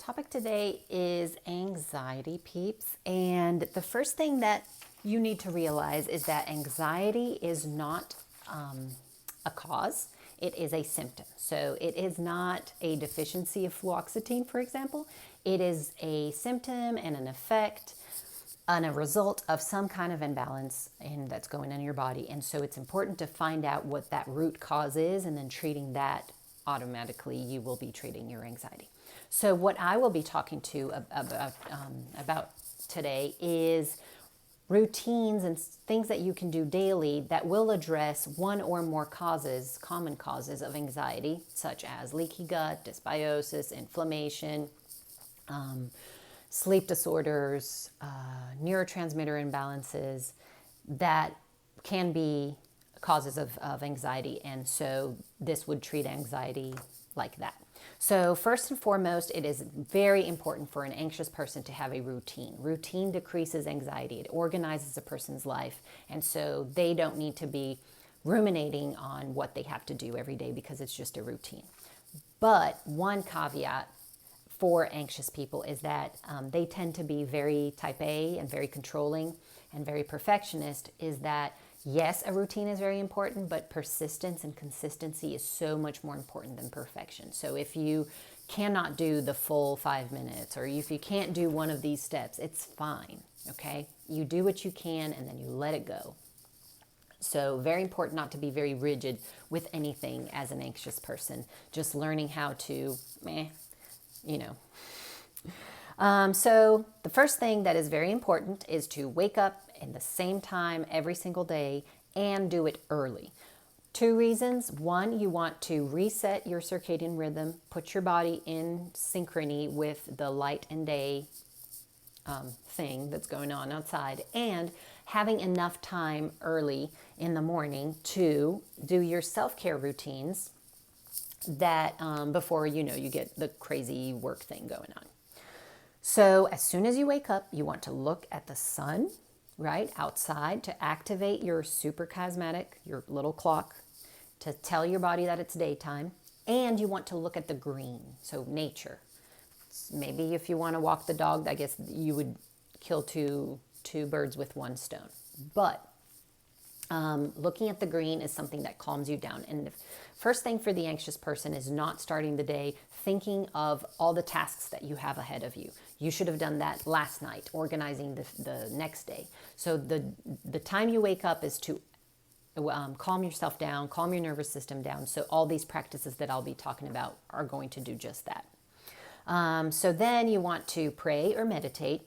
topic today is anxiety, peeps. And the first thing that you need to realize is that anxiety is not a cause, it is a symptom. So it is not a deficiency of fluoxetine, for example. It is a symptom and an effect and a result of some kind of imbalance that's going on in your body. And so it's important to find out what that root cause is, and then treating that automatically you will be treating your anxiety. So what I will be talking to about today is routines and things that you can do daily that will address one or more causes, common causes of anxiety, such as leaky gut, dysbiosis, inflammation, sleep disorders, neurotransmitter imbalances that can be causes of anxiety. And so this would treat anxiety like that. So first and foremost, it is very important for an anxious person to have a routine. Routine decreases anxiety. It organizes a person's life. And so they don't need to be ruminating on what they have to do every day because it's just a routine. But one caveat for anxious people is that they tend to be very type A and very controlling and very perfectionist, is that yes, a routine is very important, but persistence and consistency is so much more important than perfection. So if you cannot do the full 5 minutes, or if you can't do one of these steps, it's fine, okay? You do what you can and then you let it go. So very important not to be very rigid with anything as an anxious person, just learning how to, So the first thing that is very important is to wake up in the same time every single day and do it early. 2 reasons. One, you want to reset your circadian rhythm, put your body in synchrony with the light and day thing that's going on outside, and having enough time early in the morning to do your self-care routines that before you get the crazy work thing going on. So as soon as you wake up, you want to look at the sun, right, outside, to activate your suprachiasmatic, your little clock, to tell your body that it's daytime. And you want to look at the green, so nature. Maybe if you want to walk the dog, I guess you would kill two birds with one stone. But looking at the green is something that calms you down. And the first thing for the anxious person is not starting the day thinking of all the tasks that you have ahead of you. You should have done that last night, organizing the next day. So the time you wake up is to calm yourself down, calm your nervous system down. So all these practices that I'll be talking about are going to do just that. So then you want to pray or meditate,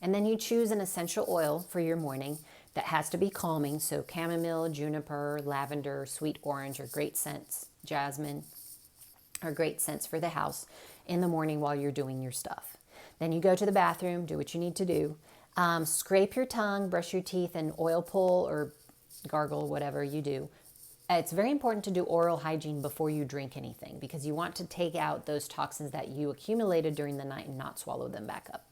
and then you choose an essential oil for your morning that has to be calming. So chamomile, juniper, lavender, sweet orange are great scents. Jasmine are great scents for the house in the morning while you're doing your stuff. Then you go to the bathroom, do what you need to do. Scrape your tongue, brush your teeth, and oil pull or gargle, whatever you do. It's very important to do oral hygiene before you drink anything, because you want to take out those toxins that you accumulated during the night and not swallow them back up.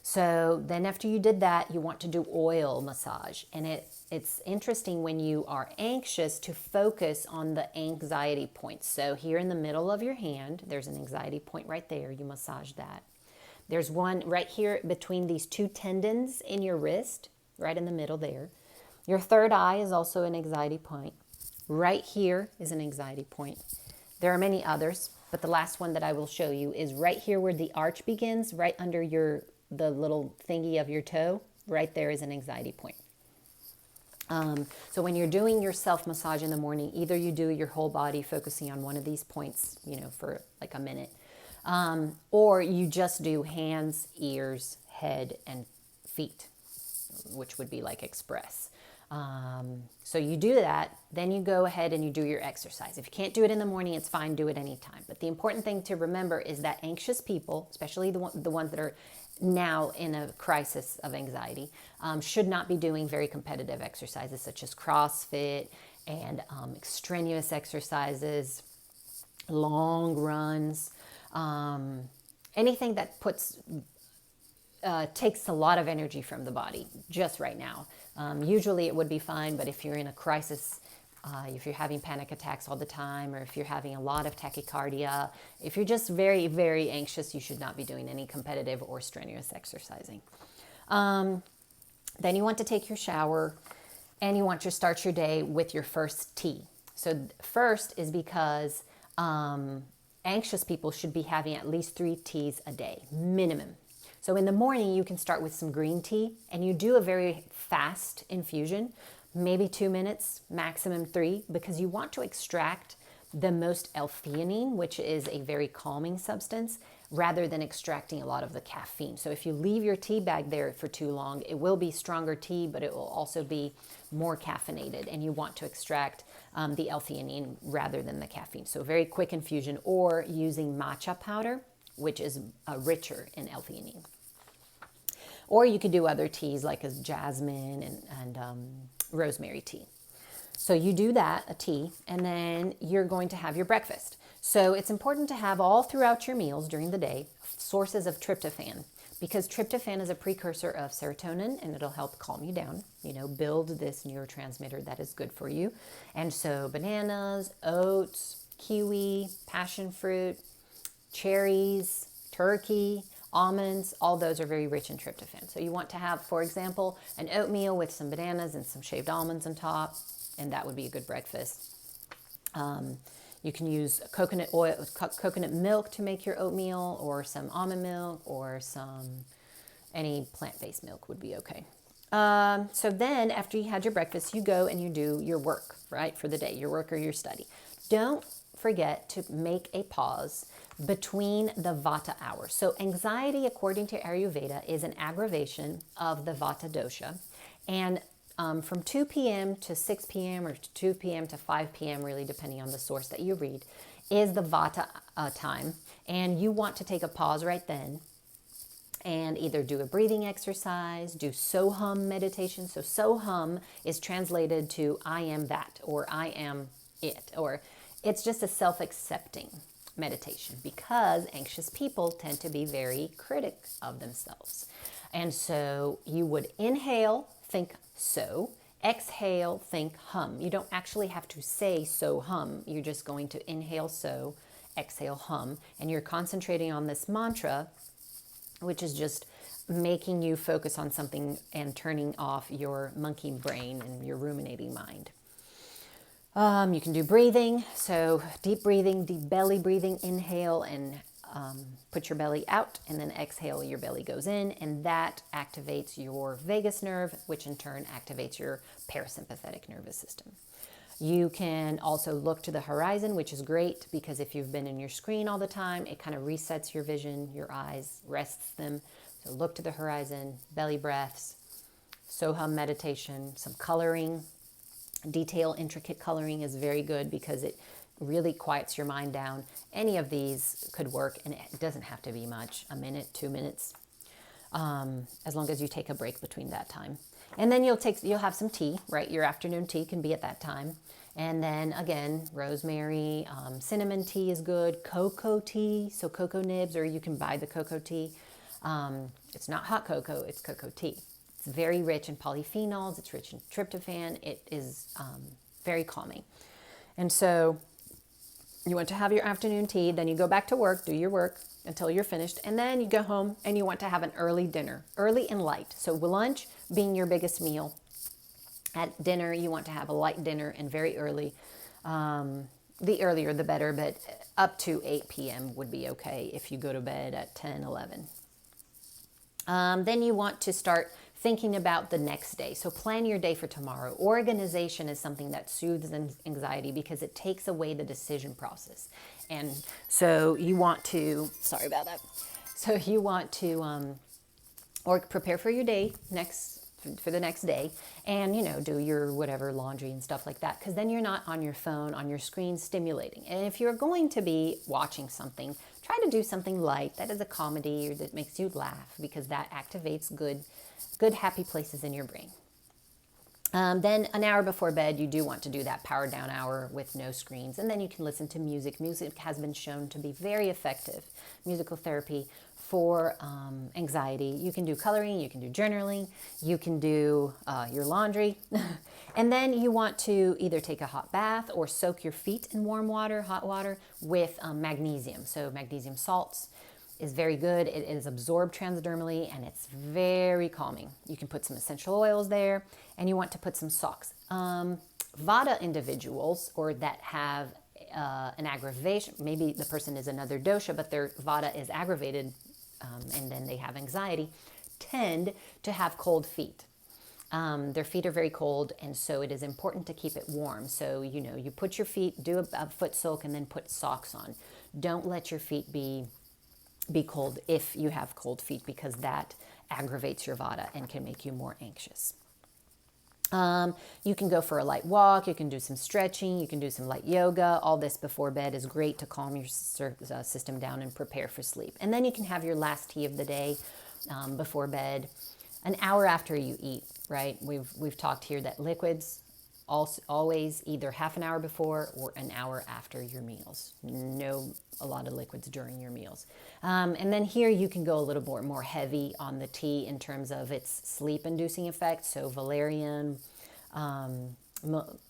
So then after you did that, you want to do oil massage. And it's interesting when you are anxious to focus on the anxiety points. So here in the middle of your hand, there's an anxiety point right there. You massage that. There's one right here between these 2 tendons in your wrist, right in the middle there. Your third eye is also an anxiety point. Right here is an anxiety point. There are many others, but the last one that I will show you is right here where the arch begins, right under the little thingy of your toe. Right there is an anxiety point. So when you're doing your self-massage in the morning, either you do your whole body focusing on one of these points, for like a minute, or you just do hands, ears, head, and feet, which would be like express. So you do that, then you go ahead and you do your exercise. If you can't do it in the morning, it's fine, do it anytime. But the important thing to remember is that anxious people, especially the ones that are now in a crisis of anxiety, should not be doing very competitive exercises such as CrossFit and extraneous exercises, long runs, anything that takes a lot of energy from the body just right now. Usually it would be fine, but if you're in a crisis if you're having panic attacks all the time, or if you're having a lot of tachycardia, if you're just very, very anxious, you should not be doing any competitive or strenuous exercising. Then you want to take your shower, and you want to start your day with your first tea. So first is because anxious people should be having at least 3 teas a day, minimum. So in the morning, you can start with some green tea, and you do a very fast infusion, maybe 2 minutes, maximum 3, because you want to extract the most L-theanine, which is a very calming substance, rather than extracting a lot of the caffeine. So if you leave your tea bag there for too long, it will be stronger tea, but it will also be more caffeinated, and you want to extract the L-theanine rather than the caffeine. So very quick infusion, or using matcha powder, which is richer in L-theanine. Or you could do other teas like a jasmine and rosemary tea. So you do that, a tea, and then you're going to have your breakfast. So it's important to have all throughout your meals during the day sources of tryptophan, because tryptophan is a precursor of serotonin, and it'll help calm you down, build this neurotransmitter that is good for you. And so bananas, oats, kiwi, passion fruit, cherries, turkey, almonds, all those are very rich in tryptophan. So you want to have, for example, an oatmeal with some bananas and some shaved almonds on top, and that would be a good breakfast. You can use coconut oil, coconut milk to make your oatmeal, or some almond milk, or any plant-based milk would be okay. So then after you had your breakfast, you go and you do your work, right, for the day, your work or your study. Don't forget to make a pause between the Vata hours. So anxiety, according to Ayurveda, is an aggravation of the Vata dosha. And from 2 p.m. to 6 p.m. or 2 p.m. to 5 p.m., really depending on the source that you read, is the Vata time. And you want to take a pause right then and either do a breathing exercise, do Soham meditation. So Soham is translated to I am that, or I am it, or it's just a self-accepting meditation, because anxious people tend to be very critic of themselves. And so you would inhale, think so, exhale, think hum. You don't actually have to say so hum. You're just going to inhale so, exhale hum, and you're concentrating on this mantra, which is just making you focus on something and turning off your monkey brain and your ruminating mind. You can do breathing, so deep breathing, deep belly breathing, inhale and put your belly out, and then exhale, your belly goes in, and that activates your vagus nerve, which in turn activates your parasympathetic nervous system. You can also look to the horizon, which is great, because if you've been in your screen all the time, it kind of resets your vision, your eyes, rests them. So look to the horizon, belly breaths, Soham meditation, some coloring. Intricate coloring is very good because it really quiets your mind down. Any of these could work, and it doesn't have to be much, a minute, 2 minutes, as long as you take a break between that time. And then you'll have some tea, right? Your afternoon tea can be at that time. And then again, rosemary, cinnamon tea is good, cocoa tea, so cocoa nibs, or you can buy the cocoa tea. It's not hot cocoa, it's cocoa tea. It's very rich in polyphenols, it's rich in tryptophan, it is very calming. And so you want to have your afternoon tea, then you go back to work, do your work until you're finished, and then you go home and you want to have an early dinner, early and light. So lunch being your biggest meal. At dinner, you want to have a light dinner and very early. The earlier the better, but up to 8 p.m. would be okay if you go to bed at 10, 11. Then you want to start thinking about the next day. So plan your day for tomorrow. Organization is something that soothes anxiety because it takes away the decision process. And so you want to, sorry about that. So you want to or prepare for your day for the next day, and do your whatever laundry and stuff like that, because then you're not on your phone, on your screen stimulating. And if you're going to be watching something, try to do something light that is a comedy or that makes you laugh, because that activates good happy places in your brain. Then an hour before bed, you do want to do that power down hour with no screens, and then you can listen to music. Music has been shown to be very effective, musical therapy for anxiety. You can do coloring, you can do journaling, you can do your laundry, And then you want to either take a hot bath or soak your feet in warm water, hot water, with magnesium. So magnesium salts is very good. It is absorbed transdermally and it's very calming. You can put some essential oils there, and you want to put some socks. Vata individuals, or that have an aggravation, maybe the person is another dosha, but their Vata is aggravated, and then they have anxiety, tend to have cold feet. Their feet are very cold, and so it is important to keep it warm. So, you put your feet, do a foot soak, and then put socks on. Don't let your feet be cold if you have cold feet, because that aggravates your Vata and can make you more anxious. You can go for a light walk, you can do some stretching, you can do some light yoga. All this before bed is great to calm your system down and prepare for sleep. And then you can have your last tea of the day before bed, an hour after you eat, right? We've talked here that liquids always either half an hour before or an hour after your meals. No, a lot of liquids during your meals. And then here you can go a little more heavy on the tea in terms of its sleep-inducing effect. So valerian,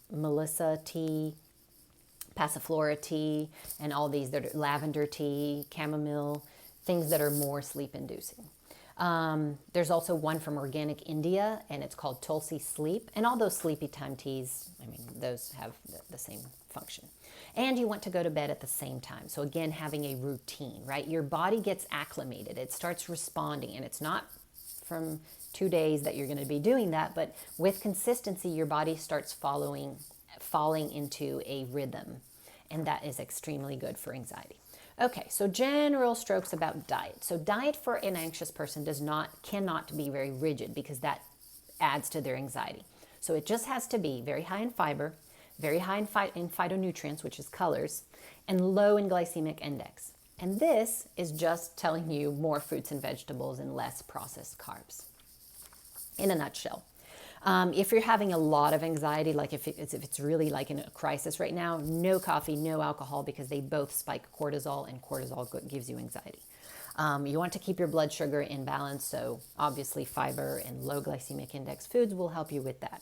melissa tea, passiflora tea, and all these that are lavender tea, chamomile, things that are more sleep-inducing. There's also one from Organic India, and it's called Tulsi Sleep. And all those sleepy time teas, those have the same function. And you want to go to bed at the same time. So again, having a routine, right? Your body gets acclimated. It starts responding, and it's not from 2 days that you're going to be doing that, but with consistency, your body starts falling into a rhythm, and that is extremely good for anxiety. Okay, so general strokes about diet. So diet for an anxious person cannot be very rigid, because that adds to their anxiety. So it just has to be very high in fiber, very high in phytonutrients, which is colors, and low in glycemic index. And this is just telling you more fruits and vegetables and less processed carbs, in a nutshell. If you're having a lot of anxiety, like if it's really like in a crisis right now, no coffee, no alcohol, because they both spike cortisol, and cortisol gives you anxiety. You want to keep your blood sugar in balance, so obviously fiber and low glycemic index foods will help you with that.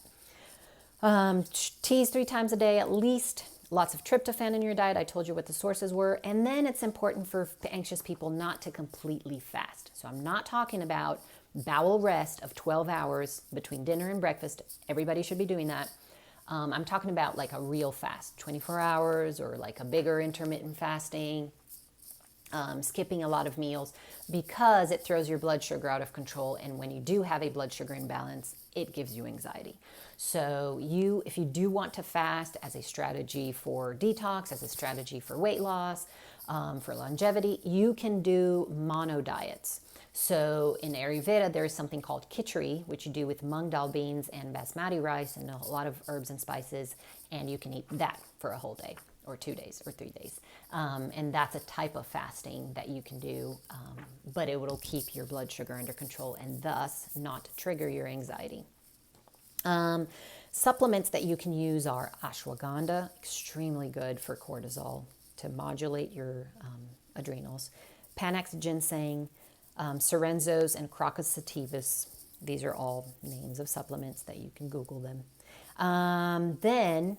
Teas 3 times a day at least. Lots of tryptophan in your diet. I told you what the sources were. And then it's important for anxious people not to completely fast. So I'm not talking about bowel rest of 12 hours between dinner and breakfast. Everybody should be doing that. I'm talking about like a real fast, 24 hours, or like a bigger intermittent fasting, skipping a lot of meals, because it throws your blood sugar out of control. And when you do have a blood sugar imbalance, it gives you anxiety. So if you do want to fast as a strategy for detox, as a strategy for weight loss, for longevity, you can do mono diets. So in Ayurveda, there is something called khichdi, which you do with mung dal beans and basmati rice and a lot of herbs and spices, and you can eat that for a whole day or 2 days or 3 days. And that's a type of fasting that you can do, but it will keep your blood sugar under control and thus not trigger your anxiety. Supplements that you can use are ashwagandha, extremely good for cortisol to modulate your adrenals, Panax ginseng, Sorrenzo's, and Crocus sativus. These are all names of supplements that you can Google them. Then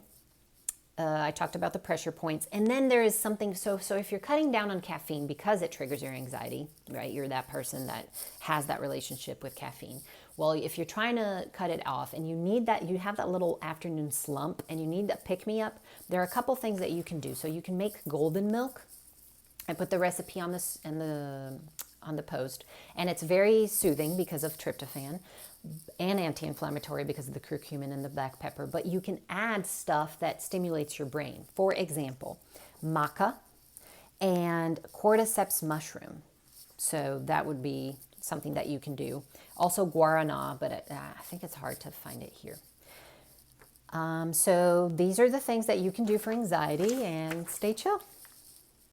I talked about the pressure points. And then there is something, so if you're cutting down on caffeine because it triggers your anxiety, right? You're that person that has that relationship with caffeine. Well, if you're trying to cut it off and you have that little afternoon slump and you need that pick-me-up, there are a couple things that you can do. So you can make golden milk. I put the recipe on this on the post, and it's very soothing because of tryptophan and anti-inflammatory because of the curcumin and the black pepper. But you can add stuff that stimulates your brain. For example, maca and cordyceps mushroom. So that would be something that you can do. Also guarana, but I think it's hard to find it here. So these are the things that you can do for anxiety, and stay chill.